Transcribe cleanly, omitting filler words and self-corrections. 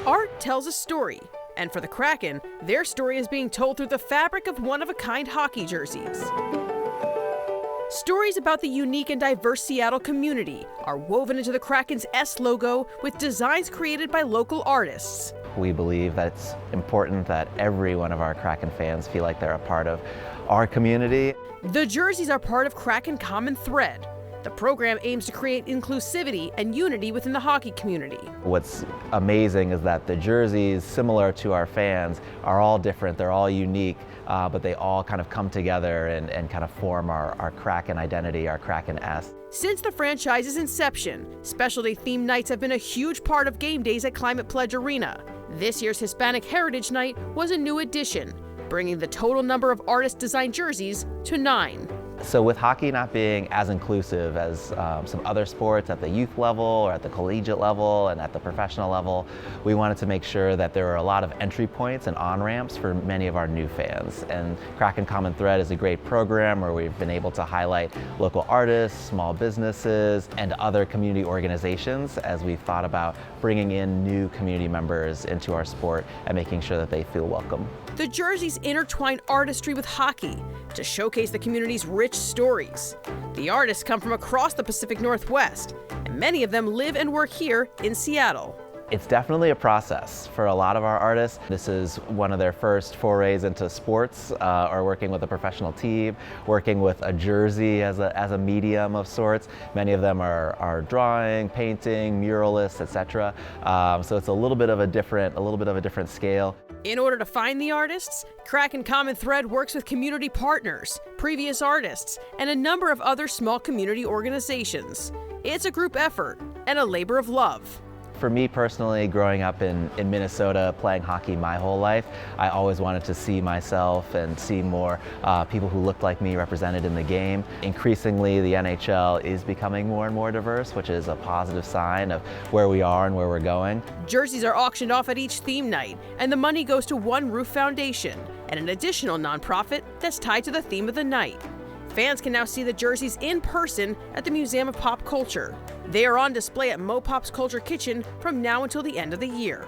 Art tells a story, and for the Kraken, their story is being told through the fabric of one-of-a-kind hockey jerseys. Stories about the unique and diverse Seattle community are woven into the Kraken's S logo with designs created by local artists. We believe that it's important that every one of our Kraken fans feel like they're a part of our community. The jerseys are part of Kraken Common Thread. The program aims to create inclusivity and unity within the hockey community. What's amazing is that the jerseys, similar to our fans, are all different, they're all unique, but they all kind of come together and kind of form our Kraken identity, our Kraken S. Since the franchise's inception, specialty themed nights have been a huge part of game days at Climate Pledge Arena. This year's Hispanic Heritage Night was a new addition, bringing the total number of artist-designed jerseys to 9. So with hockey not being as inclusive as some other sports at the youth level or at the collegiate level and at the professional level, we wanted to make sure that there were a lot of entry points and on-ramps for many of our new fans. And Kraken Common Thread is a great program where we've been able to highlight local artists, small businesses, and other community organizations as we've thought about bringing in new community members into our sport and making sure that they feel welcome. The jerseys intertwine artistry with hockey to showcase the community's rich stories. The artists come from across the Pacific Northwest, and many of them live and work here in Seattle. It's definitely a process for a lot of our artists. This is one of their first forays into sports, or working with a professional team, working with a jersey as a medium of sorts. Many of them are drawing, painting, muralists, etc. So it's a little bit of a different scale. In order to find the artists, Kraken Common Thread works with community partners, previous artists, and a number of other small community organizations. It's a group effort and a labor of love. For me personally, growing up in Minnesota, playing hockey my whole life, I always wanted to see myself and see more people who looked like me represented in the game. Increasingly, the NHL is becoming more and more diverse, which is a positive sign of where we are and where we're going. Jerseys are auctioned off at each theme night, and the money goes to One Roof Foundation and an additional nonprofit that's tied to the theme of the night. Fans can now see the jerseys in person at the Museum of Pop Culture. They are on display at Mopop's Culture Kitchen from now until the end of the year.